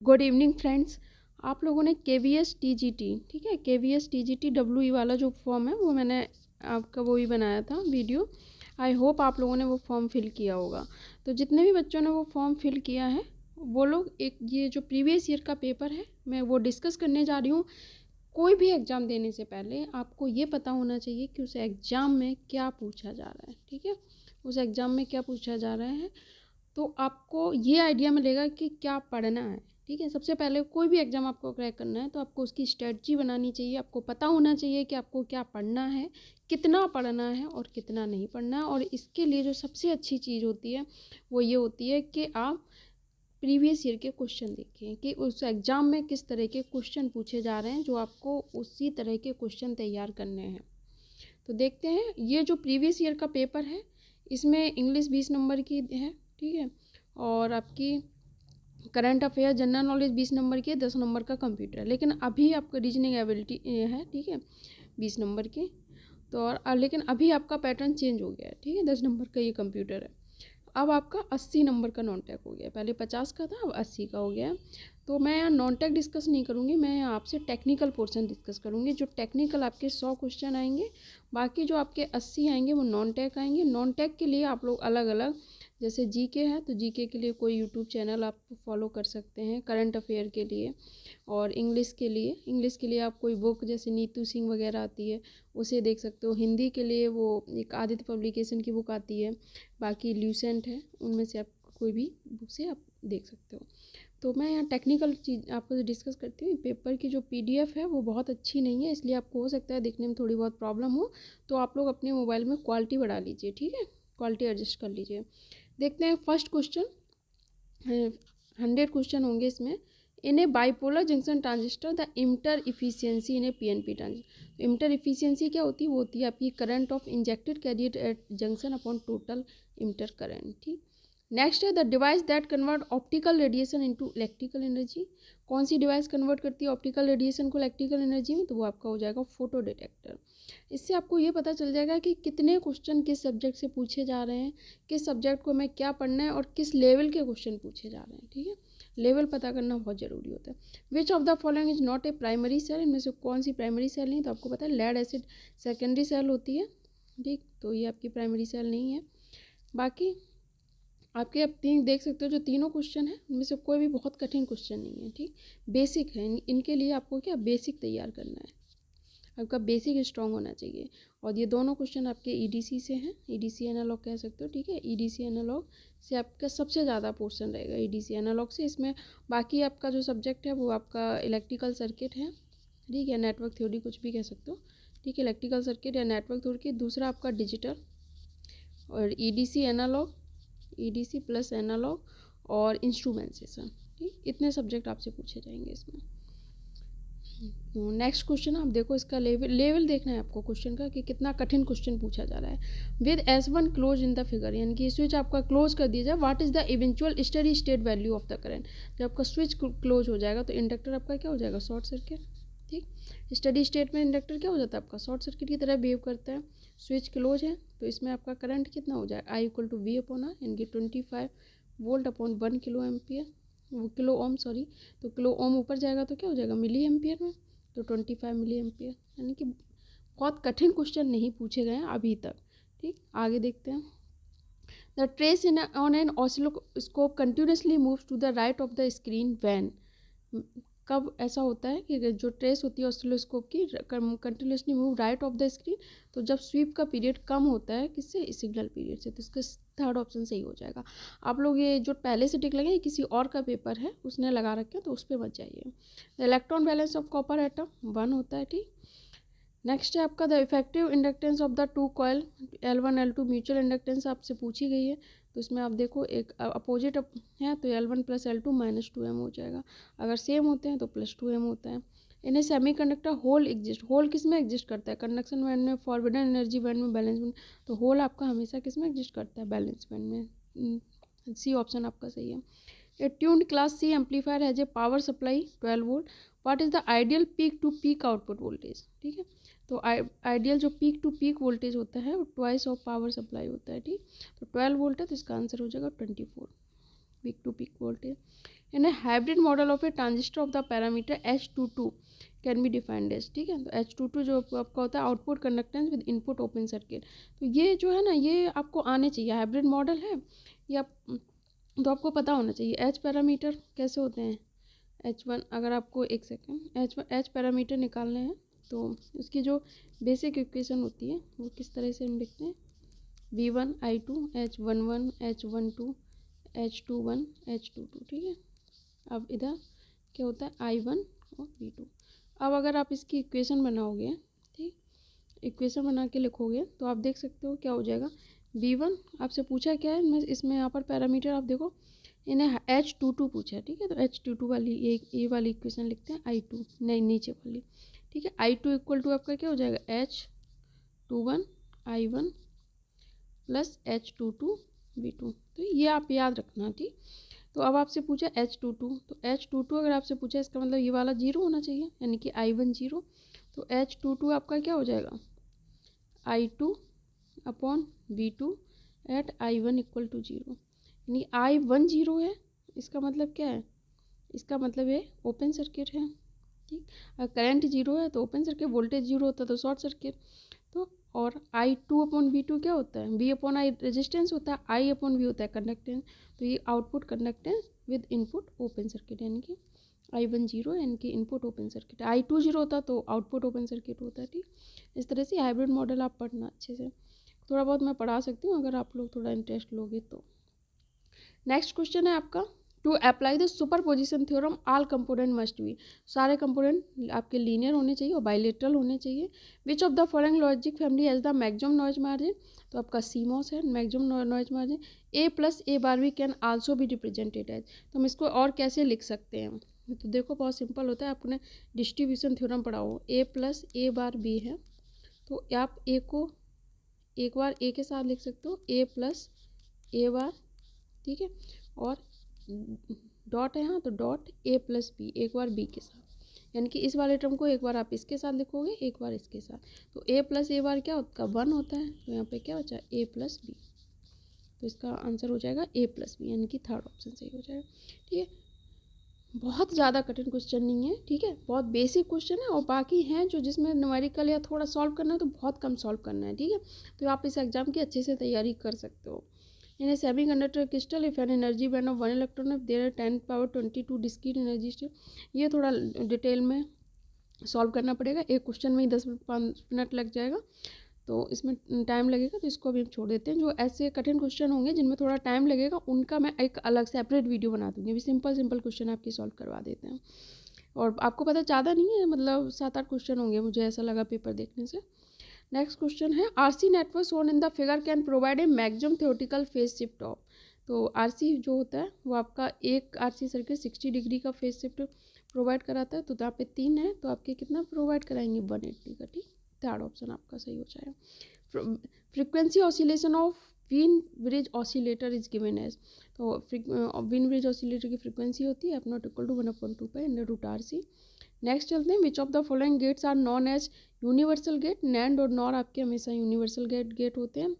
Good evening friends. आप लोगों ने KVS TGT, ठीक है, KVS TGT WE वाला जो फॉर्म है वो मैंने आपका वो ही बनाया था वीडियो। आई होप आप लोगों ने वो फॉर्म फिल किया होगा। तो जितने भी बच्चों ने वो फॉर्म फिल किया है वो लोग एक ये जो प्रीवियस ईयर का पेपर है मैं वो डिस्कस करने जा रही हूँ। कोई भी एग्ज़ाम देने से पहले आपको ये पता होना चाहिए कि उस एग्ज़ाम में क्या पूछा जा रहा है, ठीक है, उस एग्ज़ाम में क्या पूछा जा रहा है। तो आपको ये आइडिया मिलेगा कि क्या पढ़ना है, ठीक है। सबसे पहले कोई भी एग्ज़ाम आपको क्रैक करना है तो आपको उसकी स्ट्रेटजी बनानी चाहिए। आपको पता होना चाहिए कि आपको क्या पढ़ना है, कितना पढ़ना है और कितना नहीं पढ़ना है। और इसके लिए जो सबसे अच्छी चीज़ होती है वो ये होती है कि आप प्रीवियस ईयर के क्वेश्चन देखें कि उस एग्ज़ाम में किस तरह के क्वेश्चन पूछे जा रहे हैं, जो आपको उसी तरह के क्वेश्चन तैयार करने हैं। तो देखते हैं, ये जो प्रीवियस ईयर का पेपर है इसमें इंग्लिश 20 नंबर की है, ठीक है, और आपकी current affair general knowledge 20 number की है, 10 नंबर का कंप्यूटर है। लेकिन अभी आपका रीजनिंग एबिलिटी है, ठीक है, 20 नंबर की। तो और लेकिन अभी आपका पैटर्न चेंज हो गया है, ठीक है, 10 नंबर का ये कंप्यूटर है। अब आपका 80 नंबर का नॉन टेक हो गया, पहले 50 का था, अब 80 का हो गया है। तो मैं यहाँ नॉन टेक डिस्कस नहीं करूँगी, मैं यहाँ आपसे टेक्निकल पोर्शन डिस्कस करूँगी। जो टेक्निकल आपके 100 क्वेश्चन आएंगे, बाकी जो आपके 80 आएंगे वो नॉन टेक आएंगे। नॉन टेक के लिए आप लोग अलग अलग, जैसे जीके है तो जीके के लिए कोई यूट्यूब चैनल आप फॉलो कर सकते हैं करंट अफेयर के लिए। और इंग्लिश के लिए आप कोई बुक जैसे नीतू सिंह वगैरह आती है उसे देख सकते हो। हिंदी के लिए वो एक आदित्य पब्लिकेशन की बुक आती है, बाकी ल्यूसेंट है, उनमें से आप कोई भी बुक से आप देख सकते हो। तो मैं यहाँ टेक्निकल चीज़ आपको जो डिस्कस करती हूँ, पेपर की जो PDF है वो बहुत अच्छी नहीं है, इसलिए आपको हो सकता है देखने में थोड़ी बहुत प्रॉब्लम हो। तो आप लोग अपने मोबाइल में क्वालिटी बढ़ा लीजिए, ठीक है, क्वालिटी एडजस्ट कर लीजिए। देखते हैं फर्स्ट क्वेश्चन, 100 क्वेश्चन होंगे इसमें। In a bipolar junction transistor the emitter efficiency in a PNP transistor. Emitter efficiency क्या होती है? वो होती है आपकी current of injected carrier at junction upon total emitter current, ठीक। नेक्स्ट है the device that convert optical radiation into electrical energy. कौन सी डिवाइस कन्वर्ट करती है ऑप्टिकल रेडिएशन को इलेक्ट्रिकल एनर्जी में? तो वो आपका हो जाएगा फोटो डिटेक्टर। इससे आपको ये पता चल जाएगा कि कितने क्वेश्चन किस सब्जेक्ट से पूछे जा रहे हैं, किस सब्जेक्ट को हमें क्या पढ़ना है और किस लेवल के क्वेश्चन पूछे जा रहे हैं, ठीक है। लेवल पता करना बहुत ज़रूरी होता है। Which of the following is not a primary cell. इनमें से कौन सी प्राइमरी सेल नहीं? तो आपको पता है लेड एसिड सेकेंडरी सेल होती है, ठीक, तो ये आपकी प्राइमरी सेल नहीं है। बाकी आपके अब तीन देख सकते हो, जो तीनों क्वेश्चन है उनमें से कोई भी बहुत कठिन क्वेश्चन नहीं है, ठीक, बेसिक है। इनके लिए आपको क्या बेसिक तैयार करना है, आपका बेसिक स्ट्रॉन्ग होना चाहिए। और ये दोनों क्वेश्चन आपके EDC से हैं, EDC एनालॉग कह सकते हो, ठीक है, EDC एनालॉग से आपका सबसे ज़्यादा पोर्शन रहेगा EDC एनालॉग से। इसमें बाकी आपका जो सब्जेक्ट है वो आपका इलेक्ट्रिकल सर्किट है, ठीक है, नेटवर्क थ्योरी कुछ भी कह सकते हो, ठीक है, इलेक्ट्रिकल सर्किट या नेटवर्क थ्योरी। दूसरा आपका डिजिटल और EDC analogue, EDC plus analogue और इंस्ट्रूमेंटेशन, ठीक, इतने सब्जेक्ट आपसे पूछे जाएंगे इसमें। नेक्स्ट क्वेश्चन आप देखो, इसका लेवल देखना है आपको क्वेश्चन का कि कितना कठिन क्वेश्चन पूछा जा रहा है। With S1 close in the figure, यानी कि स्विच आपका क्लोज कर दिया जाए, what is the eventual steady state value of the current. जब आपका स्विच क्लोज हो जाएगा तो इंडक्टर आपका क्या हो जाएगा? शॉर्ट सर्किट, ठीक। स्टेडी स्टेट में इंडक्टर क्या हो जाता है? आपका शॉर्ट सर्किट की तरह बिहेव करता है। स्विच क्लोज है तो इसमें आपका करंट कितना हो जाएगा? I = V/R, यानी कि 25 वोल्ट अपॉन 1 किलो एम्पियर, वो किलो ओम सॉरी। तो किलो ओम ऊपर जाएगा तो क्या हो जाएगा? मिली एम्पियर में, तो 25 मिली एम्पियर। यानी कि बहुत कठिन क्वेश्चन नहीं पूछे गए हैं अभी तक, ठीक। आगे देखते हैं। The trace in on an oscilloscope continuously moves to the right of the screen when. कब ऐसा होता है कि जो ट्रेस होती है ऑसिलोस्कोप की continuously move right of the screen? तो जब स्वीप का पीरियड कम होता है, किससे? सिग्नल पीरियड से। तो इसका थर्ड ऑप्शन सही हो जाएगा। आप लोग ये जो पहले से टिक लगे, ये किसी और का पेपर है उसने लगा रखे हैं तो उस पर मत जाइए। The electron balance of copper atom 1 होता है, ठीक। नेक्स्ट है आपका the effective inductance of the two coil L1 L2। Mutual inductance आपसे पूछी गई है तो इसमें आप देखो एक अपोजिट है तो L1 + L2 -2M हो जाएगा। अगर सेम होते हैं तो +2M होता है। इन्हें semiconductor hole exist, hole किस में एग्जिस्ट करता है? कंडक्शन बैंड में, फॉरबिडन एनर्जी बैंड में, बैलेंस बैंड। तो होल आपका हमेशा किस में एग्जिस्ट करता है? बैलेंस बैंड में। C ऑप्शन आपका सही है। A tuned class C amplifier has a power supply 12 volt. What is the ideal peak to peak output voltage, ठीक है। तो आइडियल जो पीक टू पीक वोल्टेज होता है वो ट्वाइस ऑफ पावर सप्लाई होता है, ठीक। तो 12 वोल्ट है तो इसका आंसर हो जाएगा 24 peak to peak voltage. In a hybrid model of a transistor of the parameter H22 can be defined as, ठीक है। तो H22 जो आपका होता है output conductance with input open circuit. तो ये जो है ना, ये आपको आने चाहिए, हाइब्रिड मॉडल है या तो आपको पता होना चाहिए। एच पैरामीटर कैसे होते हैं, H1, अगर आपको एक सेकेंड एच पैरामीटर निकालने हैं तो उसकी जो बेसिक इक्वेशन होती है वो किस तरह से हम लिखते हैं, V1 I2 H11 H12 H21 H22, ठीक है। अब इधर क्या होता है I1 और V2। अब अगर आप इसकी इक्वेशन बनाओगे, ठीक, इक्वेशन बना के लिखोगे तो आप देख सकते हो क्या हो जाएगा। V1 आपसे पूछा क्या है, मैं इसमें यहाँ पर पैरामीटर आप देखो, इन्हें H22 पूछा है, ठीक है। तो H22 वाली ये वाली इक्वेशन लिखते हैं I2, नहीं नीचे वाली, ठीक है। I2 इक्वल टू आपका क्या हो जाएगा, H21 I1 plus H22 V2। तो ये आप याद रखना, ठीक। तो अब आपसे पूछा H22, तो H22 अगर आपसे पूछा इसका मतलब ये वाला जीरो होना चाहिए, यानी कि I1 जीरो। तो H22 आपका क्या हो जाएगा, I2 upon V2 at I1 equal to zero, यानी I1 जीरो है। इसका मतलब क्या है, इसका मतलब ये ओपन सर्किट है, ठीक। अगर करंट जीरो है तो ओपन सर्किट, वोल्टेज जीरो होता है तो शॉर्ट सर्किट। तो और I2 अपॉन V2 क्या होता है, V अपॉन I रेजिस्टेंस होता है, I अपॉन V होता है कंडक्टेंस। तो ये output conductance with input open circuit, यानी कि I1 जीरो यानी कि input open circuit, I2 zero होता तो आउटपुट ओपन सर्किट होता है, ठीक। इस तरह से हाइब्रिड मॉडल आप पढ़ना अच्छे से, थोड़ा बहुत मैं पढ़ा सकती हूँ अगर आप लोग थोड़ा इंटरेस्ट लोगे तो। नेक्स्ट क्वेश्चन है आपका, to apply the superposition theorem all component must be, सारे कंपोनेंट आपके लीनियर होने चाहिए और बाइलेटरल होने चाहिए। Which of the following logic family has the maximum noise margin, तो आपका CMOS है maximum noise margin. A plus A bar B can also be represented as, तो हम इसको और कैसे लिख सकते हैं, तो देखो बहुत सिंपल होता है, आपने डिस्ट्रीब्यूशन थ्योरम पढ़ा हो, A plus A bar B है तो आप A को एक बार A के साथ लिख सकते हो, A प्लस ए बार, ठीक है, और डॉट है यहाँ तो डॉट A प्लस बी एक बार B के साथ, यानी कि इस वाले टर्म को एक बार आप इसके साथ लिखोगे एक बार इसके साथ। तो A प्लस ए बार क्या होता है, 1 होता है, तो यहाँ पे क्या बचा A प्लस बी, तो इसका आंसर हो जाएगा A प्लस बी, यानी कि थर्ड ऑप्शन सही हो जाएगा, ठीक है। बहुत ज़्यादा कठिन क्वेश्चन नहीं है, ठीक है, बहुत बेसिक क्वेश्चन है, और बाकी हैं जो जिसमें न्यूमेरिकल या थोड़ा सॉल्व करना है तो बहुत कम सॉल्व करना है, ठीक है। तो आप इस एग्जाम की अच्छे से तैयारी कर सकते हो। In a semiconductor crystal, if an energy band of 1 electron, if there are 10 power 22 discrete energy state, ये थोड़ा डिटेल में सॉल्व करना पड़ेगा, एक क्वेश्चन में ही 10-5 मिनट लग जाएगा, तो इसमें टाइम लगेगा, तो इसको अभी हम छोड़ देते हैं। जो ऐसे कठिन क्वेश्चन होंगे जिनमें थोड़ा टाइम लगेगा उनका मैं एक अलग सेपरेट वीडियो बना दूँगी, अभी सिंपल क्वेश्चन आपकी सॉल्व करवा देते हैं। और आपको पता ज़्यादा नहीं है, मतलब 7-8 क्वेश्चन होंगे, मुझे ऐसा लगा पेपर देखने से। नेक्स्ट क्वेश्चन है, RC network shown in the figure can provide a maximum theoretical phase shift of, तो RC जो होता है वो आपका एक RC सर्किट 60 डिग्री का फेज शिफ्ट प्रोवाइड कराता है, तो यहाँ पे 3 है तो आपके कितना प्रोवाइड कराएंगे 180 का, ठीक। थर्ड ऑप्शन आपका सही हो जाएगा। Frequency oscillation of Wien bridge oscillator is given as, तो व्हीन ब्रिज ऑसिलेटर की फ्रीक्वेंसी होती है F0 equal to 1/2 pi under root RC। Next चलते हैं, which of the following gates are known as universal gate, NAND और NOR आपके हमेशा universal gate होते हैं,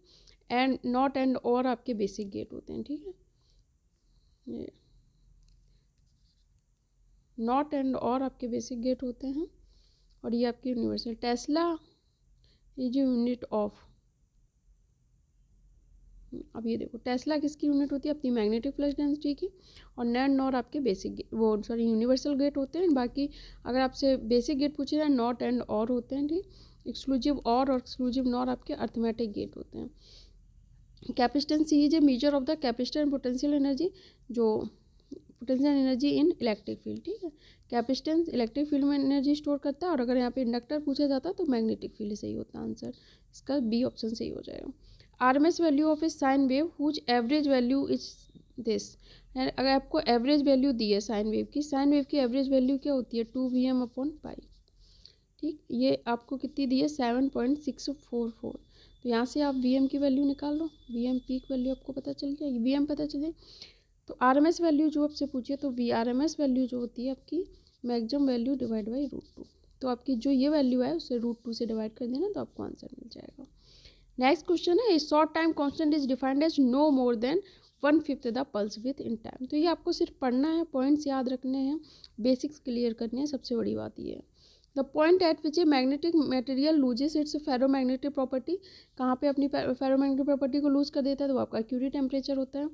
एंड नॉट एंड और आपके बेसिक गेट होते हैं, ठीक है। ये नॉट एंड और आपके बेसिक गेट होते हैं, और ये आपके universal. Tesla is unit of, अब ये देखो टेस्ला किसकी यूनिट होती है, अपनी मैग्नेटिक फ्लक्स डेंसिटी की, और नैंड नॉर आपके बेसिक वो सॉरी यूनिवर्सल गेट होते हैं। बाकी अगर आपसे बेसिक गेट पूछे जाए नॉट एंड और होते हैं, ठीक। एक्सक्लूसिव और एक्सक्लूसिव नॉर आपके अर्थमेटिक गेट होते हैं। Capacitance C is a measure of the capacitor and potential energy, जो potential energy in electric field, ठीक है। कैपेसिटेंस इलेक्ट्रिक फील्ड में एनर्जी स्टोर करता है, और अगर यहाँ पे इंडक्टर पूछा जाता है तो मैग्नेटिक फील्ड सही होता है आंसर, इसका बी ऑप्शन सही हो जाएगा। RMS value of a sine wave whose average value is this, अगर आपको एवरेज वैल्यू दी है साइन वेव की, साइन वेव की एवरेज वैल्यू क्या होती है 2Vm/π, ठीक। ये आपको कितनी दी है 7.644, तो यहाँ से आप Vm की वैल्यू निकाल लो, Vm पीक वैल्यू आपको पता चल जाएगी, Vm पता चले। तो RMS वैल्यू जो आपसे पूछिए तो RMS वैल्यू जो होती है आपकी मैक्सिमम वैल्यू डिवाइड बाई √2, तो आपकी जो ये वैल्यू है उसे √2 से डिवाइड कर देना तो आपको आंसर मिल जाएगा। नेक्स्ट क्वेश्चन है, short time constant is defined as no more than 1/5 the pulse within time. तो ये आपको सिर्फ पढ़ना है, पॉइंट्स याद रखने हैं, बेसिक्स क्लियर करने हैं, सबसे बड़ी बात ये है। The point eight which a magnetic material loses it's ferromagnetic property, कहाँ पे अपनी फेरोमैग्नेटिक प्रॉपर्टी को लूज कर देता है, तो वो आपका क्यूरी टेम्परेचर होता है।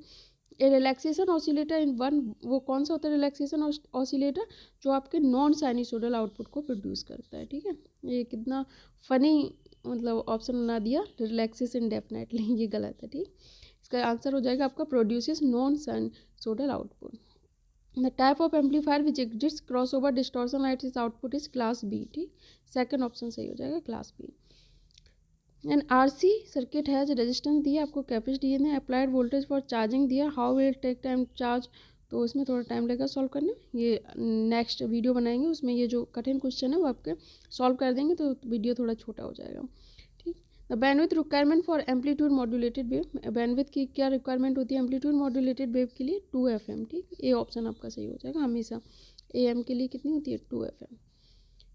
ए रिलैक्सेशन ऑसिलेटर इन वन, वो कौन सा होता है रिलैक्सेशन ऑसिलेटर, जो आपके नॉन साइनसोइडल आउटपुट को प्रोड्यूस करता है। ठीक है, ये कितना फनी मतलब ऑप्शन बना दिया, रिलैक्सेशन डेफिनेटली ये गलत है। ठीक, इसका आंसर हो जाएगा आपका produces non sinusoidal output. The type of amplifier which exist cross over distortion at is output is class B. ठीक, सेकंड ऑप्शन सही हो जाएगा, class B. And RC circuit has resistance दिया, आपको कैपेसिटी दिए हैं, अप्लाइड वोल्टेज फॉर चार्जिंग दिया, how will take time charge, तो इसमें थोड़ा टाइम लगेगा सॉल्व करने में। ये नेक्स्ट वीडियो बनाएंगे, उसमें ये जो कठिन क्वेश्चन है वो आपके सॉल्व कर देंगे, तो वीडियो थोड़ा छोटा हो जाएगा। ठीक, the bandwidth requirement for amplitude modulated wave, bandwidth की क्या रिक्वायरमेंट होती है एम्पलीट्यूड मॉड्यूलेटेड वेव के लिए, 2 FM। ठीक, ये ऑप्शन आपका सही हो जाएगा, हमेशा AM के लिए कितनी होती है, 2 FM।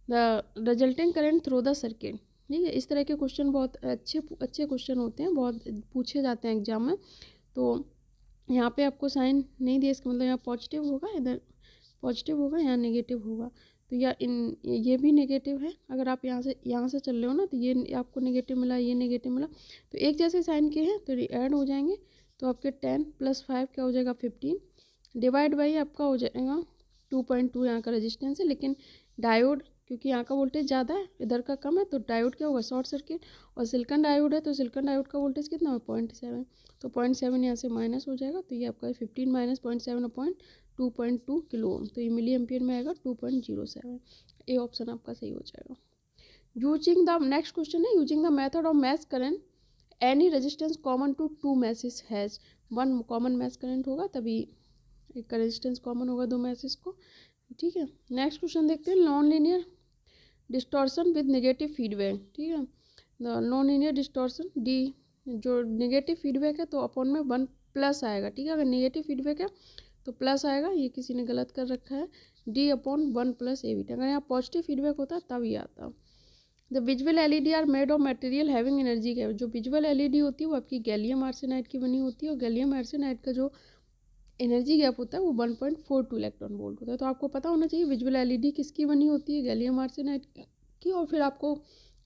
The resulting current through the circuit, ठीक है, इस तरह के क्वेश्चन बहुत अच्छे क्वेश्चन होते हैं, बहुत पूछे जाते हैं एग्जाम में। तो यहाँ पे आपको साइन नहीं दिया, इसका मतलब यहाँ पॉजिटिव होगा, इधर पॉजिटिव होगा, यहाँ नेगेटिव होगा, तो ये भी नेगेटिव है। अगर आप यहाँ से चल रहे हो ना, तो ये आपको नेगेटिव मिला, ये नेगेटिव मिला, तो एक जैसे साइन के हैं तो ऐड हो जाएंगे, तो आपके 10 + 5 क्या हो जाएगा 15, डिवाइड बाई आपका हो जाएगा 2.2 यहाँ का रेजिस्टेंस है, लेकिन डायोड क्योंकि यहाँ का वोल्टेज ज़्यादा है, इधर का कम है, तो डायोड क्या होगा शॉर्ट सर्किट, और सिलिकॉन डायोड है, तो सिलिकॉन डायोड का वोल्टेज कितना है 0.7, तो 0.7 यहाँ से माइनस हो जाएगा, तो ये आपका 15 - 0.7 2.2 किलो ओम, तो ये मिली एम्पियर में आएगा 2.07। ए ऑप्शन आपका सही हो जाएगा। यूजिंग द नेक्स्ट क्वेश्चन है, using the method of mesh current any resistance common to 2 meshes has, 1 common mesh current होगा तभी एक का रेजिस्टेंस कॉमन होगा 2 मैसेज को। ठीक है, नेक्स्ट क्वेश्चन देखते हैं, non linear distortion with negative feedback. ठीक है, नॉन लीनियर डिस्टॉर्शन डी, जो नेगेटिव फीडबैक है तो अपॉन में 1+ आएगा। ठीक है, अगर नेगेटिव फीडबैक है तो प्लस आएगा, ये किसी ने गलत कर रखा है, D/1 + ABT। अगर यहाँ पॉजिटिव फीडबैक होता तब ये आता। The visual LED are made of material having energy gap, जो विजुअल LED होती है वो आपकी गैलियम आर्सेनाइड की बनी होती है, और गैलियम आर्सेनाइड का जो एनर्जी गैप होता है वो 1.42 इलेक्ट्रॉन वोल्ट होता है। तो आपको पता होना चाहिए विजुअल LED किसकी बनी होती है, गैलियम आर्सेनाइड की, और फिर आपको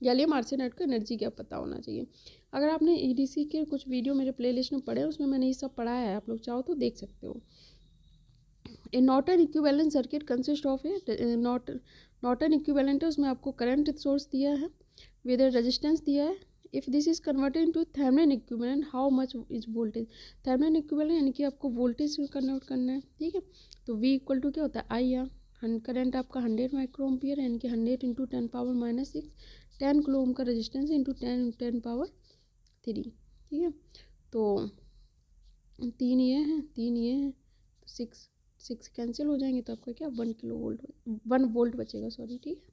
गैलियम आर्सेनाइड का एनर्जी गैप पता होना चाहिए। अगर आपने EDC के कुछ वीडियो मेरे प्लेलिस्ट में पढ़े, उसमें मैंने ये सब पढ़ाया है, आप लोग चाहो तो देख सकते हो। A Norton equivalent circuit consist of a Norton equivalent है, उसमें आपको करंट सोर्स दिया है, विद रेजिस्टेंस दिया है। If this is converted into Thevenin equivalent, how much is voltage, Thevenin equivalent यानी कि आपको वोल्टेज में कन्वर्ट करना है। ठीक है, तो V = क्या होता है I, यहाँ करंट आपका 100 माइक्रो एम्पियर, यानी कि 100 × 10⁻⁻6, 10 किलो ओम का रेजिस्टेंस इंटू 10 × 10⁻3। ठीक है, तो 3 ये हैं, 3 ये हैं, तो 6 कैंसिल हो जाएंगे, तो आपका क्या 1 वोल्ट बचेगा, सॉरी। ठीक है,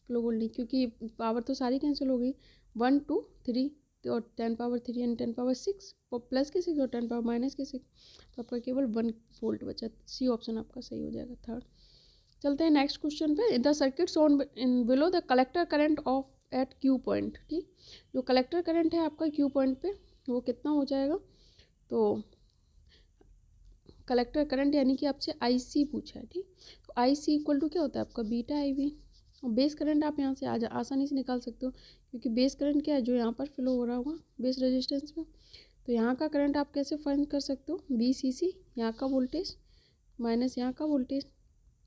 किलो वोल्ट नहीं, क्योंकि पावर तो सारी कैंसिल हो गई, 1 2 3 और 10⁻3 यानी 10⁻6 प्लस के 6 और 10⁻- के 6, तो आपका केवल 1 वोल्ट बचा। सी ऑप्शन आपका सही हो जाएगा, थर्ड। चलते हैं नेक्स्ट क्वेश्चन पे। The circuit shown in below the collector current of at Q point. ठीक, जो कलेक्टर करंट है आपका Q पॉइंट पे वो कितना हो जाएगा, तो कलेक्टर करंट यानी कि आपसे IC पूछा है। ठीक, तो IC = क्या होता है आपका βIV, और बेस करंट आप यहाँ से आसानी से निकाल सकते हो, क्योंकि बेस करंट क्या है जो यहाँ पर फ्लो हो रहा होगा बेस रेजिस्टेंस में, तो यहाँ का करंट आप कैसे फाइंड कर सकते हो, BCC यहाँ का वोल्टेज माइनस यहाँ का वोल्टेज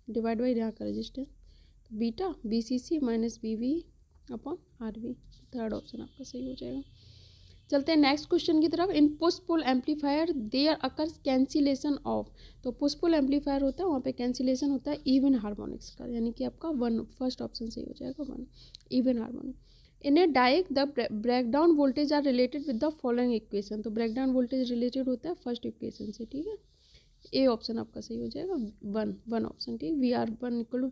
डिवाइड बाई यहाँ का रेजिस्टेंस, तो beta BCC - BV/RV, third option आपका सही हो जाएगा। चलते हैं नेक्स्ट क्वेश्चन की तरफ। In push pull amplifier there occurs cancellation of, तो पुश पुल एम्पलीफायर होता है वहाँ पे कैंसिलेशन होता है इवन हार्मोनिक्स का, यानी कि आपका 1, फर्स्ट ऑप्शन सही हो जाएगा 1, even harmonic. In a dike the breakdown voltage are related with the following equation, तो ब्रेकडाउन वोल्टेज रिलेटेड होता है फर्स्ट इक्वेशन से। ठीक है, ए ऑप्शन आपका सही हो जाएगा, 1 ऑप्शन। ठीक, VR1 =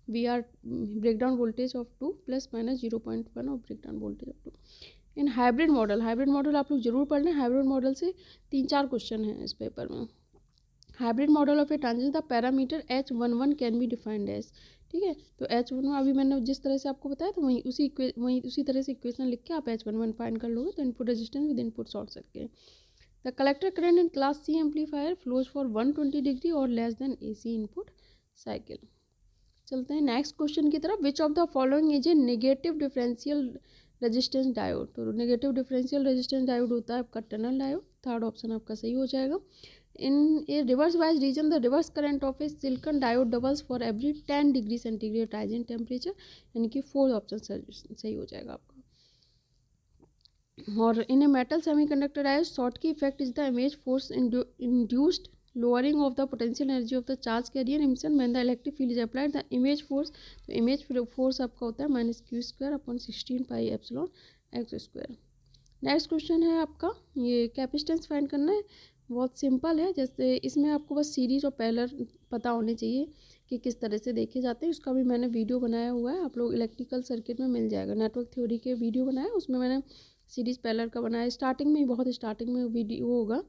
VR breakdown voltage of 2 ± 0.1 of breakdown voltage of 2। In hybrid model आप लोग जरूर पढ़ लें, हाइब्रिड मॉडल से 3-4 क्वेश्चन हैं इस पेपर में। Hybrid model of a transistor, the parameter H11 can be defined as. ठीक है, तो H11 अभी मैंने जिस तरह से आपको बताया था वहीं उसी तरह से इक्वेशन लिख के आप H11 फाइंड कर लोगे, तो input resistance with input short circuit. The collector current in class C amplifier flows for 120 degree और less than AC input cycle. चलते हैं नेक्स्ट क्वेश्चन की तरफ। Which of the following is a negative differential resistance diode. तो negative differential resistance diode होता है आपका tunnel diode. Third option आपका सही हो जाएगा। In a reverse bias region the reverse current of a silicon diode doubles for every 10 degree centigrade rise in temperature, यानी कि फोर्थ ऑप्शन सही हो जाएगा आपका। और in a metal semiconductor diode Schottky effect is the image force induced lowering of the potential energy of the charge carrier emission when the electric field is applied the image force. तो image force आपका होता है -q²/16πε(x²). Next question है आपका, ये capacitance find करना है। बहुत सिंपल है, जैसे इसमें आपको बस सीरीज और पैरेलल पता होने चाहिए कि किस तरह से देखे जाते हैं। उसका भी मैंने वीडियो बनाया हुआ है, आप लोग इलेक्ट्रिकल सर्किट में मिल जाएगा। नेटवर्क थ्योरी के वीडियो बनाया, उसमें मैंने सीरीज पैरेलल का बनाया। स्टार्टिंग में, बहुत स्टार्टिंग में वीडियो होगा,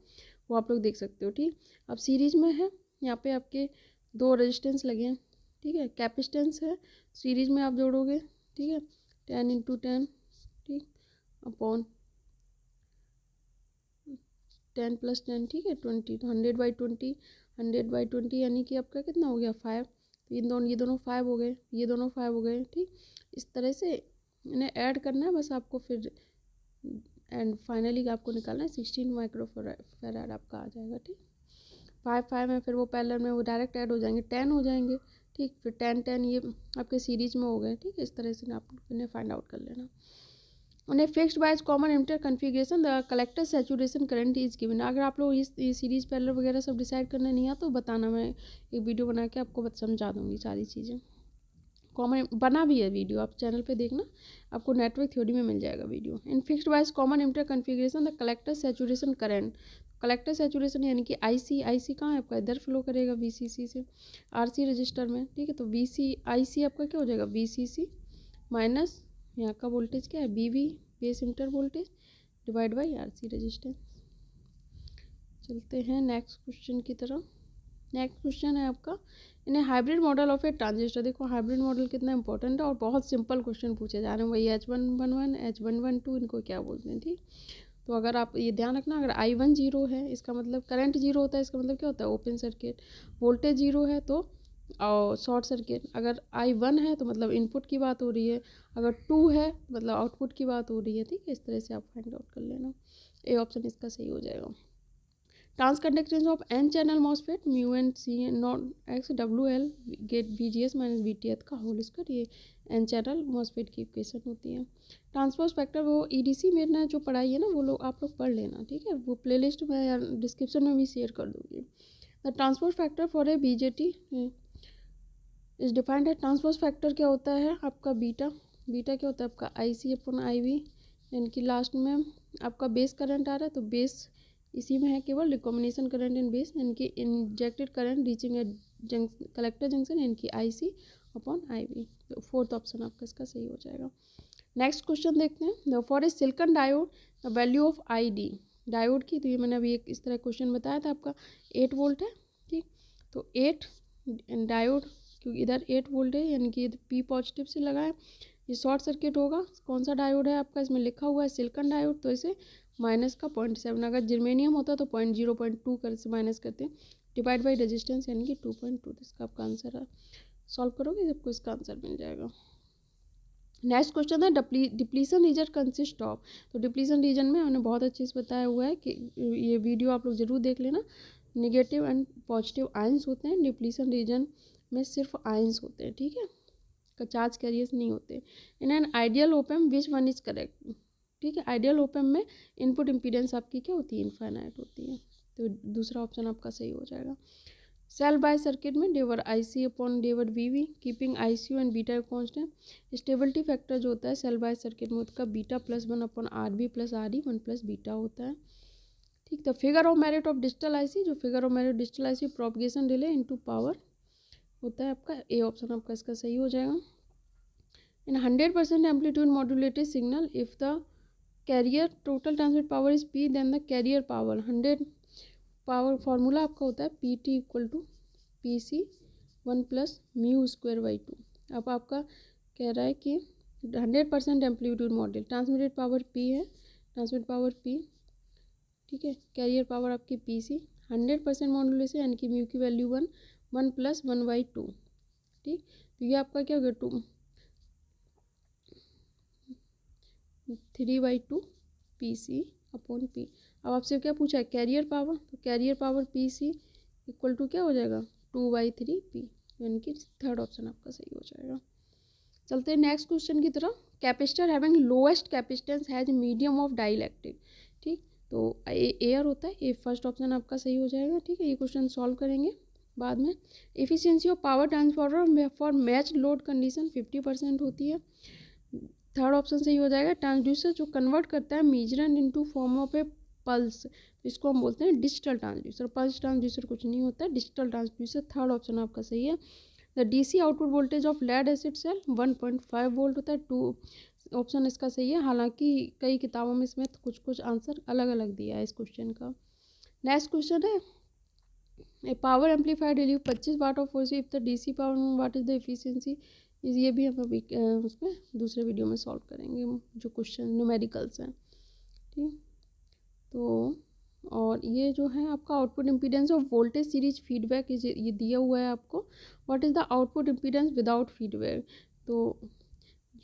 वो आप लोग देख सकते हो। ठीक, अब सीरीज में है, यहाँ पे आपके 2 रेजिस्टेंस लगे हैं। ठीक है, कैपेसिटेंस है, सीरीज में आप जोड़ोगे। ठीक है, 10 × 10, ठीक, अपॉन 10 + 10, ठीक है 20। तो 100/20, 100/20 यानी कि आपका कितना हो गया 5। तो ये दोनों 5 हो गए, ये दोनों 5 हो गए। ठीक, इस तरह से इन्हें ऐड करना है बस आपको, फिर एंड फाइनली आपको निकालना है 16 माइक्रोफैराड आपका आ जाएगा। ठीक, 5 में फिर वो पैरेलल में वो डायरेक्ट ऐड हो जाएंगे, 10 हो जाएंगे। ठीक, फिर 10 ये आपके सीरीज में हो गए। ठीक है, इस तरह से आप इन्हें फाइंड आउट कर लेना। उन्हें fixed by common emitter configuration the collector saturation current is given. अगर आप लोग इस सीरीज पैरेलल वगैरह सब डिसाइड करना नहीं आता तो बताना, मैं एक वीडियो बना के आपको समझा दूंगी सारी चीज़ें। कॉमन बना भी है वीडियो, आप चैनल पे देखना, आपको नेटवर्क थ्योरी में मिल जाएगा video. In fixed bias common emitter configuration the collector saturation current. Collector saturation यानी कि आईसी कहाँ है आपका, इधर फ्लो करेगा VCC से RC रजिस्टर में। ठीक है, तो IC आपका क्या हो जाएगा, VCC माइनस यहाँ का वोल्टेज क्या है, BV base emitter voltage divide by RC resistance. चलते हैं नेक्स्ट क्वेश्चन की तरफ। नेक्स्ट क्वेश्चन है आपका, इन्हें hybrid model of a transistor. देखो हाइब्रिड मॉडल कितना इंपॉर्टेंट है और बहुत सिंपल क्वेश्चन पूछे जा रहे हैं। वही H111 H112 इनको क्या बोलते हैं। ठीक, तो अगर आप ये ध्यान रखना, अगर I1 0 है इसका मतलब करंट 0 होता है, इसका मतलब क्या होता है ओपन सर्किट। वोल्टेज 0 है तो शॉर्ट सर्किट। अगर I1 है तो मतलब इनपुट की बात हो रही है, अगर 2 है मतलब आउटपुट की बात हो रही है। ठीक है, इस तरह से आप फाइंड आउट कर लेना। ए ऑप्शन इसका सही हो जाएगा। Transconductance of N channel MOSFET μNC0x WL gate VGS - VT का होल स्क्वायर, ये N चैनल मॉसफेट की इक्वेशन होती है। ट्रांसपोज फैक्टर वो EDC में जो पढ़ाई है ना, वो लोग आप लोग पढ़ लेना। ठीक है, वो प्लेलिस्ट में डिस्क्रिप्शन में भी शेयर कर दूँगी। The transpose factor for a BJT is defined है। ट्रांसपोज फैक्टर क्या होता है आपका, बीटा क्या होता है आपका IC/IV, यानी कि लास्ट में आपका बेस करंट आ रहा है तो बेस इसी में है केवल, रिकॉम्बिनेशन करंट इन बेस यानी कि इंजेक्टेड करंट रीचिंग ए कलेक्टर जंक्शन यानी कि IC/IV। तो फोर्थ ऑप्शन आपका इसका सही हो जाएगा। नेक्स्ट क्वेश्चन देखते हैं। For a silicon diode the value of ID diode की, तो ये मैंने अभी एक इस तरह क्वेश्चन बताया था आपका, 8 वोल्ट है। ठीक, तो 8 डायोड, क्योंकि इधर 8 वोल्ट है यानी कि P पॉजिटिव से लगा है, ये शॉर्ट सर्किट होगा। कौन सा डायोड है आपका, इसमें लिखा हुआ है सिलिकॉन डायोड, तो इसे माइनस का 0.7, अगर जर्मेनियम होता तो 0.2 कर से माइनस करते हैं, डिवाइड बाई रेजिस्टेंस यानी कि 2.2। तो इसका आपका आंसर है, सॉल्व करोगे सबको इसका आंसर मिल जाएगा। नेक्स्ट क्वेश्चन है डिप्लीशन रीजन कंसिस्ट ऑफ। तो डिप्लीशन रीजन में हमने बहुत अच्छे से बताया हुआ है कि ये वीडियो आप लोग जरूर देख लेना। नेगेटिव एंड पॉजिटिव आयंस होते हैं डिप्लीशन रीजन में, सिर्फ आयंस होते हैं। ठीक है, चार्ज कैरियर्स नहीं होते। In an ideal op amp which one is correct. ठीक है, आइडियल ओपम में इनपुट इम्पीडेंस आपकी क्या होती है, इनफाइनाइट होती है, तो दूसरा ऑप्शन आपका सही हो जाएगा। सेल बाय सर्किट में डेवर IC/डेवर VV keeping ICU and beta constant. Stability factor जो होता है सेल बाय सर्किट में उसका बीटा +1 RB + RE 1 + बीटा होता है। ठीक, तो figure of merit of digital IC, जो figure of merit digital IC propagation delay into power होता है आपका, ए ऑप्शन आपका इसका सही हो जाएगा। In 100% amplitude modulated signal if the carrier total transmit power is P then the carrier power 100 power formula आपका होता है PT = PC 1 + μ²/2। अब आपका कह रहा है कि 100% amplitude module transmitted power P है, ट्रांसमिट पावर P ठीक है। कैरियर पावर आपकी PC 100% मॉड्यूलेशन यानी कि म्यू की वैल्यू 1, 1 + 1/2, ठीक। तो ये आपका क्या हो गया 2 3/2 PC अपॉन P। अब आपसे क्या पूछा है कैरियर पावर, तो carrier power PC equal to क्या हो जाएगा 2/3 P, यानी कि थर्ड ऑप्शन आपका सही हो जाएगा। चलते हैं नेक्स्ट क्वेश्चन की तरफ। Capacitor having lowest capacitance has medium of dielectric, ठीक। तो एयर होता है, ये फर्स्ट ऑप्शन आपका सही हो जाएगा, ठीक है। ये क्वेश्चन सॉल्व करेंगे बाद में। Efficiency of power transformer for match load condition 50% होती है, थर्ड ऑप्शन सही हो जाएगा। ट्रांसड्यूसर जो कन्वर्ट करता है measurand into form of a pulse, तो इसको हम बोलते हैं डिजिटल ट्रांसड्यूसर। पल्स ट्रांसड्यूसर कुछ नहीं होता है, डिजिटल ट्रांसड्यूसर, थर्ड ऑप्शन आपका सही है। The DC output voltage of lead acid cell 1.5 volt होता है, 2 ऑप्शन इसका सही है। हालांकि कई किताबों में इसमें कुछ कुछ आंसर अलग अलग दिया है इस क्वेश्चन का। नेक्स्ट क्वेश्चन है a power amplifier deliver 25 watt of force if the DC power what is the efficiency. ये भी हम अभी उसमें दूसरे वीडियो में सॉल्व करेंगे जो क्वेश्चन न्यूमेरिकल्स हैं, ठीक। तो और ये जो है आपका output impedance of voltage series feedback, ये दिया हुआ है आपको। What is the output impedance without feedback, तो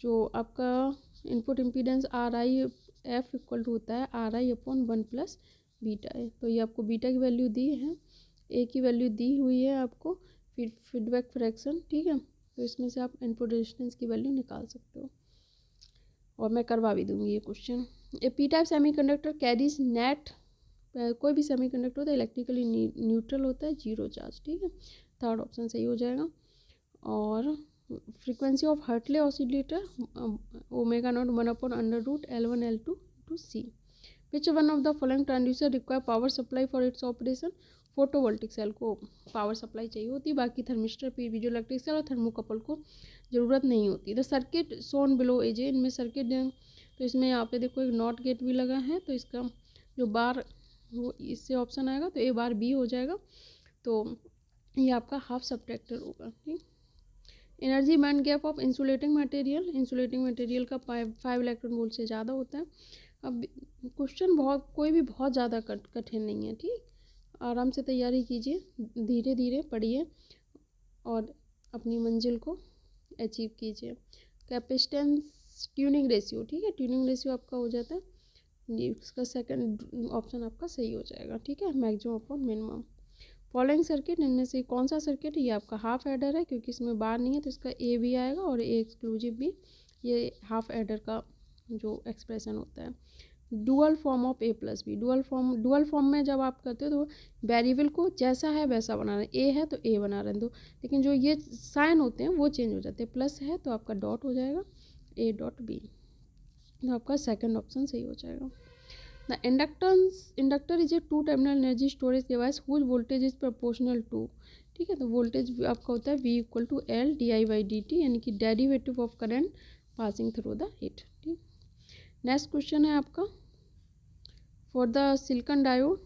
जो आपका input impedance RIF equal to होता है RI/1 + बीटा है। तो ये आपको बीटा की वैल्यू दी है, ए की वैल्यू दी हुई है आपको, फिर फीडबैक फ्रैक्शन, ठीक है। तो इसमें से आप इनपुट रेजिस्टेंस की वैल्यू निकाल सकते हो और मैं करवा भी दूंगी ये क्वेश्चन। ए P type semiconductor carries net, कोई भी सेमीकंडक्टर होता है इलेक्ट्रिकली न्यूट्रल होता है, जीरो चार्ज, ठीक है। थर्ड ऑप्शन सही हो जाएगा। और frequency of Hartley oscillator ω0 1/√L1L2/C। Which one of the following transducer require power supply for its operation. Photovoltaic cell को पावर सप्लाई चाहिए होती है, बाकी थर्मिस्टर पीजो इलेक्ट्रिक सेल और थर्मोकपल को ज़रूरत नहीं होती। द सर्किट सोन बिलो एजे, इनमें सर्किट, तो इसमें यहाँ पे देखो एक नॉट गेट भी लगा है, तो इसका जो बार वो इससे ऑप्शन आएगा तो A/B हो जाएगा, तो ये आपका हाफ सबट्रैक्टर होगा, ठीक। Energy band gap of insulating material, insulating material का 5 इलेक्ट्रॉन वोल्ट से ज़्यादा होता है। अब क्वेश्चन कोई भी बहुत ज़्यादा कठिन नहीं है, ठीक। आराम से तैयारी कीजिए, धीरे धीरे पढ़िए और अपनी मंजिल को अचीव कीजिए। कैपेसिटेंस ट्यूनिंग रेशियो, ठीक है, ट्यूनिंग रेशियो आपका हो जाता है, इसका सेकंड ऑप्शन आपका सही हो जाएगा, ठीक है। Maximum upon minimum. Following circuit, इनमें से कौन सा सर्किट है, ये आपका हाफ एडर है, क्योंकि इसमें बार नहीं है तो इसका A भी आएगा और A एक्सक्लूसिव भी, ये हाफ एडर का जो एक्सप्रेशन होता है। Dual form of A+B, dual form में जब आप करते हो तो वेरिएबल को जैसा है वैसा बना रहे हैं, A है तो A बना रहे हैं दो, लेकिन जो ये साइन होते हैं वो चेंज हो जाते हैं। प्लस है तो आपका डॉट हो जाएगा A.B, तो आपका सेकंड ऑप्शन सही हो जाएगा। The inductor is a 2 terminal energy storage device whose voltage is proportional to, ठीक है। तो वोल्टेज आपका होता है V = L di/dt, यानी कि derivative of current passing through the it, ठीक। नेक्स्ट क्वेश्चन है आपका for the silicon diode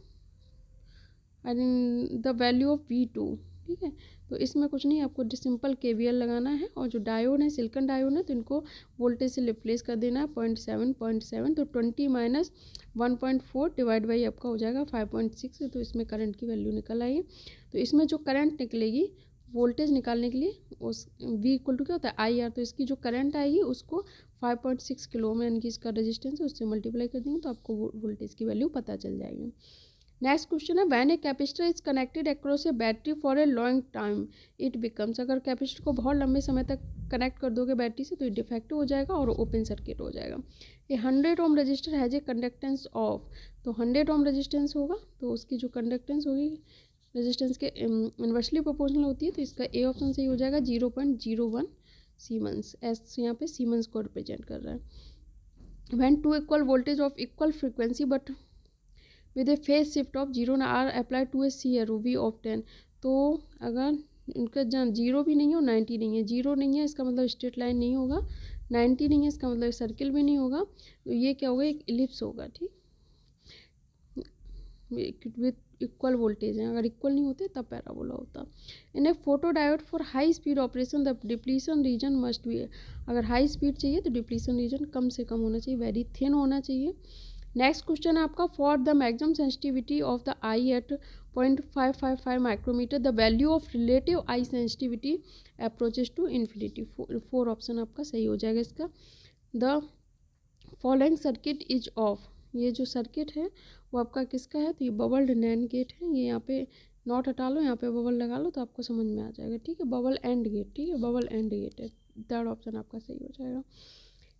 and the value of V2, ठीक है। तो इसमें कुछ नहीं, आपको सिंपल KVL लगाना है और जो डायोड है सिलिकॉन डायोड है तो इनको वोल्टेज से रिप्लेस कर देना है 0.7, तो 20 - 1.4 डिवाइड बाई आपका हो जाएगा 5.6, तो इसमें करंट की वैल्यू निकल आई है। तो इसमें जो करंट निकलेगी वोल्टेज निकालने के लिए उस V = क्या होता है IR, तो इसकी जो करंट आएगी उसको 5.6 किलो में यानी कि इसका रेजिस्टेंस है उससे मल्टीप्लाई कर देंगे तो आपको वोल्टेज की वैल्यू पता चल जाएगी। नेक्स्ट क्वेश्चन है when a capacitor is connected across A battery for a long time it becomes, अगर कैपेसिटर को बहुत लंबे समय तक कनेक्ट कर दोगे बैटरी से तो ये डिफेक्टिव हो जाएगा और ओपन सर्किट हो जाएगा। A 100 ohm resistor has a conductance of, तो 100 ओम रजिस्टेंस होगा तो उसकी जो कंडक्टेंस होगी रेजिस्टेंस के इन्वर्सली प्रोपोर्शनल होती है, तो इसका ए ऑप्शन सही हो जाएगा 0.01 सीमेंस, एस यहाँ पे सीमेंस को रिप्रेजेंट कर रहा है। When 2 equal voltage of equal frequency but with a phase shift of 0 are apply to a C arrow V of 10, तो अगर उनका जहाँ 0 भी नहीं है और 90 नहीं है, 0 नहीं है इसका मतलब स्ट्रेट लाइन नहीं होगा, 90 नहीं है इसका मतलब सर्किल भी नहीं होगा, तो ये क्या होगा एक इलिप्स होगा, ठीक। विथ इक्वल वोल्टेज है, अगर इक्वल नहीं होते तब पैराबोला होता। In a photo diode for high speed operation the depletion region must be, अगर हाई स्पीड चाहिए तो डिप्लीशन रीजन कम से कम होना चाहिए, वेरी थिन होना चाहिए। नेक्स्ट क्वेश्चन है आपका, for the maximum sensitivity of the eye at 0.555 micrometer the value of relative eye sensitivity approaches to infinity. 4 option आपका सही हो जाएगा इसका। The following circuit is of, ये जो सर्किट है वो आपका किसका है, तो ये बबल्ड नैंड गेट है। ये यहाँ पे नॉट हटा लो, यहाँ पे बबल लगा लो तो आपको समझ में आ जाएगा, ठीक है। बबल एंड गेट, ठीक है, बबल एंड गेट है। थर्ड ऑप्शन आपका सही हो जाएगा।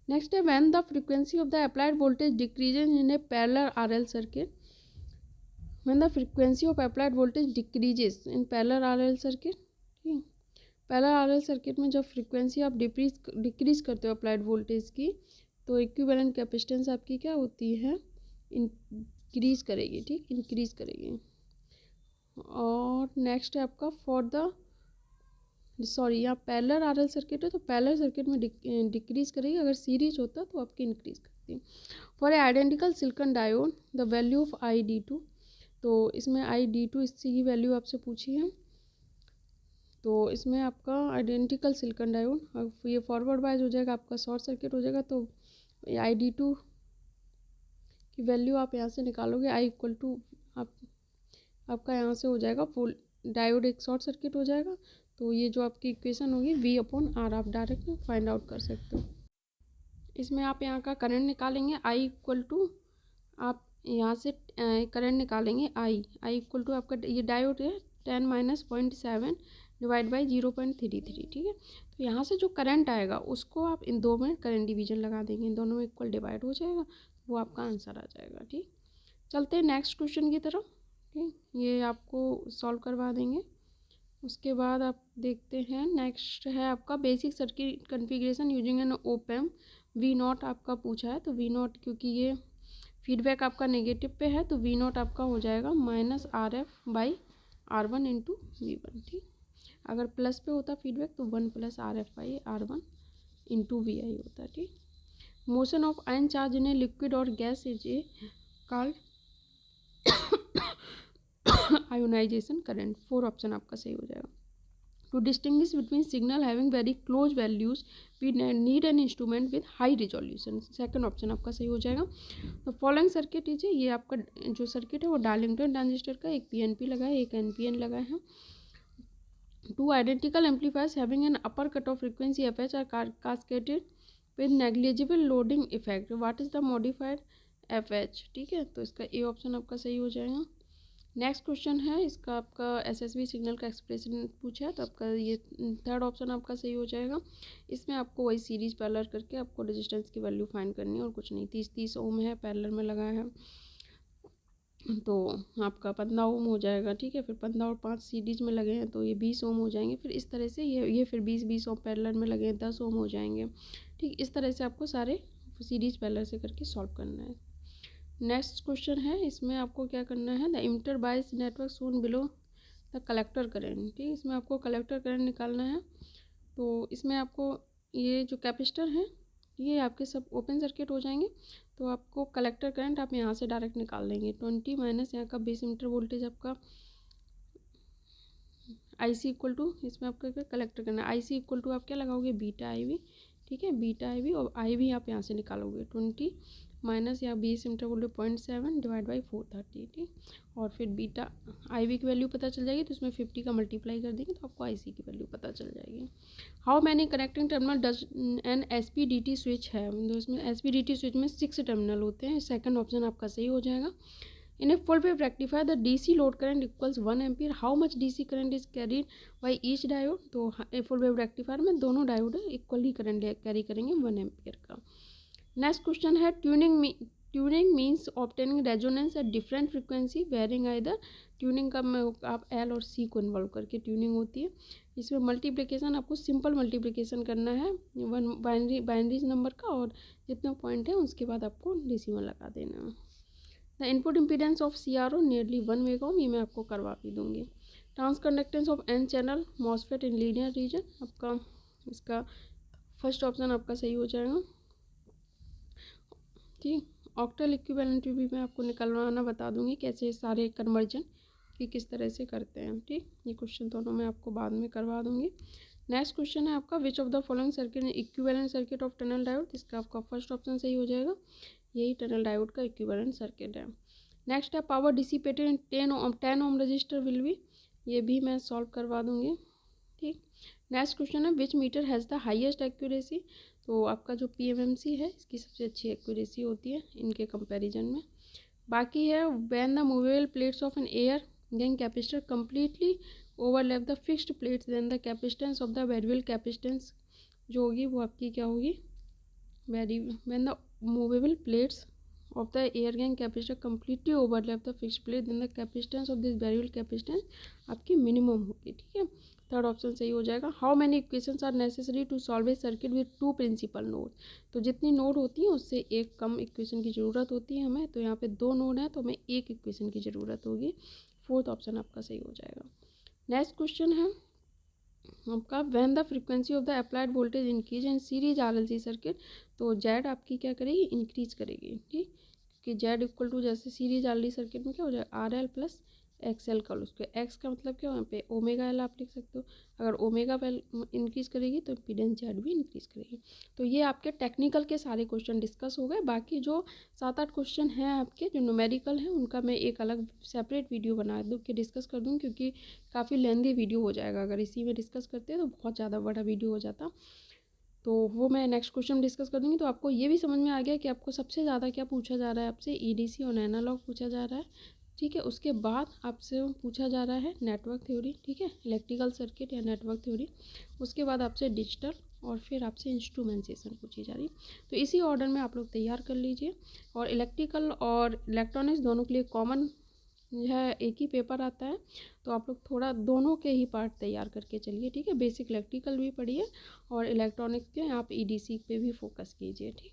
नेक्स्ट है, when the frequency of the applied voltage decreases in A parallel RL circuit, when the frequency of applied voltage decreases in parallel RL circuit, ठीक। Parallel RL circuit में जब frequency आप decrease करते हो अप्लाइड वोल्टेज की, तो equivalent capacitance आपकी क्या होती है, इंक्रीज करेगी, ठीक, इंक्रीज करेगी। और नेक्स्ट है आपका, फॉर द सॉरी यहाँ पैरेलल आरएल सर्किट है तो पैरेलल सर्किट में डिक्रीज करेगी, अगर सीरीज होता तो आपकी इंक्रीज करती है। For a identical silicon diode the value of I D two, तो इसमें आई डी टू इससे ही वैल्यू आपसे पूछी है। तो इसमें आपका आइडेंटिकल सिलिकॉन डायोड, अब ये फॉरवर्ड वाइज हो जाएगा, आपका शॉर्ट सर्किट हो जाएगा। तो आई डी टू की वैल्यू आप यहाँ से निकालोगे, आई इक्वल टू आपका यहाँ से हो जाएगा फुल, डायोड एक शॉर्ट सर्किट हो जाएगा। तो ये जो आपकी इक्वेशन होगी V अपॉन R, आप डायरेक्ट फाइंड आउट कर सकते हो। इसमें आप यहाँ का करंट निकालेंगे, I इक्वल टू, आप यहाँ से करंट निकालेंगे I इक्वल टू आपका ये डायोड है 10 माइनस 0.7 डिवाइड बाई 0.33, ठीक है। तो यहाँ से जो करंट आएगा उसको आप इन दो में करंट डिवीजन लगा देंगे, इन दोनों में इक्वल डिवाइड हो जाएगा, वो आपका आंसर आ जाएगा, ठीक। चलते हैं नेक्स्ट क्वेश्चन की तरफ, ठीक, ये आपको सॉल्व करवा देंगे। उसके बाद आप देखते हैं नेक्स्ट है आपका basic circuit configuration using an op amp. V naught आपका पूछा है, तो वी नॉट क्योंकि ये फीडबैक आपका नेगेटिव पे है तो वी नॉट आपका हो जाएगा minus R F by R one into V one, ठीक। अगर प्लस पे होता फीडबैक तो 1 plus R F by R one into V I होता, ठीक। Motion of ion charge in a liquid और gas is a called ionization current. 4 option आपका सही हो जाएगा। To distinguish between signal having very close values we need an instrument with high resolution. Second option आपका सही हो जाएगा। तो फॉलोइंग सर्किट इज, ये आपका जो सर्किट है वो डार्लिंगटन ट्रांजिस्टर का, एक पीएनपी लगा है, एक एनपीएन लगा है। Two identical amplifiers having an upper cut off frequency FH are cascaded with negligible loading effect, what is the modified FH, ठीक है। तो इसका ए ऑप्शन आपका सही हो जाएगा। नेक्स्ट क्वेश्चन है इसका आपका एसएसबी सिग्नल का एक्सप्रेशन पूछा है, तो आपका ये थर्ड ऑप्शन आपका सही हो जाएगा। इसमें आपको वही सीरीज पैरेलल करके आपको रेजिस्टेंस की वैल्यू फाइंड करनी है और कुछ नहीं। 30 ओम है, पैरेलल में लगा है तो आपका 15 ओम हो जाएगा, ठीक है। फिर 15 और 5 सीरीज में लगे हैं तो ये 20 ओम हो जाएंगे। फिर इस तरह से ये फिर 20 ओम पैरेलल में लगे हैं 10 ओम हो जाएंगे, ठीक। इस तरह से आपको सारे सीरीज पैरेलल से करके सॉल्व करना है। नेक्स्ट क्वेश्चन है, इसमें आपको क्या करना है, the emitter bias network shown below the collector current, ठीक। इसमें आपको कलेक्टर करंट निकालना है। तो इसमें आपको ये जो कैपेसिटर हैं ये आपके सब ओपन सर्किट हो जाएंगे, तो आपको कलेक्टर करंट आप यहाँ से डायरेक्ट निकाल लेंगे। 20 माइनस यहाँ का बेस इमिटर वोल्टेज आपका IC इक्वल टू, इसमें आपका कलेक्टर करना है, IC इक्वल टू आप क्या लगाओगे, बीटा IV, ठीक है, बीटा IV, और IV आप यहाँ से निकालोगे 20 माइनस यहाँ 20 मीटर वोल्टेज 0.7 डिवाइड बाई 430, ठीक। और फिर बीटा IV की वैल्यू पता चल जाएगी तो उसमें 50 का मल्टीप्लाई कर देंगे तो आपको IC की वैल्यू पता चल जाएगी। How many connecting terminal does N SPDT switch है, तो इसमें SPDT स्विच में 6 टर्मिनल होते हैं। सेकंड ऑप्शन आपका सही हो जाएगा। In a full wave rectifier, the DC load current equals 1 ampere. How much DC current is carried by each diode? तो फुल वेव रेक्टिफायर में दोनों डायोड इक्वली करंट कैरी करेंगे 1 एम्पियर का। नेक्स्ट क्वेश्चन है, tuning means obtaining resonance at different frequency varying either. Tuning का आप L और C को इन्वॉल्व करके ट्यूनिंग होती है। इसमें मल्टीप्लिकेशन आपको सिंपल मल्टीप्लिकेशन करना है वन बाइनरी नंबर का, और जितना पॉइंट है उसके बाद आपको डेसिमल लगा देना है। The input impedance of CRO nearly 1 mega ohm, ये मैं आपको करवा भी दूंगी। Transconductance of N channel MOSFET in linear region, आपका इसका फर्स्ट ऑप्शन आपका सही हो जाएगा, ठीक। ऑक्टल इक्विवेलेंट भी मैं आपको निकलवाना बता दूंगी कैसे सारे कन्वर्जन कि किस तरह से करते हैं, ठीक। ये क्वेश्चन दोनों मैं आपको बाद में करवा दूंगी। नेक्स्ट क्वेश्चन है आपका, which of the following circuit equivalent circuit of tunnel diode, इसका आपका फर्स्ट ऑप्शन सही हो जाएगा। यही टनल डायोड का इक्विवेलेंट सर्किट है। नेक्स्ट है power dissipated in 10 ohm resistor will be, ये भी मैं सॉल्व करवा दूंगी। ठीक, नेक्स्ट क्वेश्चन है which meter has the highest accuracy, तो आपका जो PMMC है इसकी सबसे अच्छी एक्यूरेसी होती है इनके कंपैरिजन में। बाकी है when the movable plates of an air gang capacitor completely overlap the fixed plates then the capacitance of the variable capacitance जो होगी वो आपकी क्या होगी, when the movable plates of the air gang capacitor completely overlap the fixed plate then the capacitance of this variable capacitance आपकी minimum होगी। ठीक है, थर्ड ऑप्शन सही हो जाएगा। How many equations are necessary to solve a circuit with 2 principal node, तो जितनी node होती है उससे एक कम इक्वेशन की ज़रूरत होती है हमें, तो यहाँ पे 2 नोड है तो हमें एक इक्वेशन की ज़रूरत होगी। फोर्थ ऑप्शन आपका सही हो जाएगा। नेक्स्ट क्वेश्चन है आपका when the frequency of the applied voltage increase in series RLC circuit, तो जेड आपकी क्या करेगी, इंक्रीज करेगी। ठीक, कि जेड इक्वल टू जैसे सीरीज RLC सर्किट में क्या हो जाएगा RL प्लस XL का उसके एक्स का मतलब क्या हो, यहाँ पे ओमेगा एल आप लिख सकते हो। अगर ओमेगा वेल इंक्रीज करेगी तो इम्पीडेंस जेड भी इंक्रीज करेगी। तो ये आपके टेक्निकल के सारे क्वेश्चन डिस्कस हो गए। बाकी जो 7-8 क्वेश्चन हैं आपके जो न्यूमेरिकल हैं उनका मैं एक अलग सेपरेट वीडियो बना दूँ कि डिस्कस कर दूँ, क्योंकि काफ़ी लेंदी वीडियो हो जाएगा अगर इसी में डिस्कस करते हैं तो बहुत ज़्यादा बड़ा वीडियो हो जाता। तो वो मैं नेक्स्ट क्वेश्चन डिस्कस कर दूँगी। तो आपको ये भी समझ में आ गया कि आपको सबसे ज़्यादा क्या पूछा जा रहा है, आपसे EDC और एनालॉग पूछा जा रहा है। ठीक है, उसके बाद आपसे पूछा जा रहा है नेटवर्क थ्योरी, ठीक है, इलेक्ट्रिकल सर्किट या नेटवर्क थ्योरी। उसके बाद आपसे डिजिटल और फिर आपसे इंस्ट्रूमेंटेशन पूछी जा रही। तो इसी ऑर्डर में आप लोग तैयार कर लीजिए। और इलेक्ट्रिकल और इलेक्ट्रॉनिक्स दोनों के लिए कॉमन यह एक ही पेपर आता है, तो आप लोग थोड़ा दोनों के ही पार्ट तैयार करके चलिए। ठीक है, बेसिक इलेक्ट्रिकल भी पढ़िए और इलेक्ट्रॉनिक्स के आप EDC पे भी फोकस कीजिए। ठीक,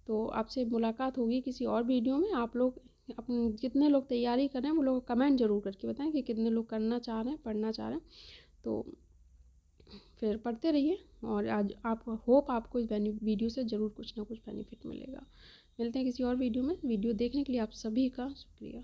तो आपसे मुलाकात होगी किसी और वीडियो में। आप लोग अपन कितने लोग तैयारी कर रहे हैं वो लोग कमेंट जरूर करके बताएं कि कितने लोग करना चाह रहे हैं, पढ़ना चाह रहे हैं। तो फिर पढ़ते रहिए और आज आप होप आपको इस वीडियो से ज़रूर कुछ ना कुछ बेनिफिट मिलेगा। मिलते हैं किसी और वीडियो में। वीडियो देखने के लिए आप सभी का शुक्रिया।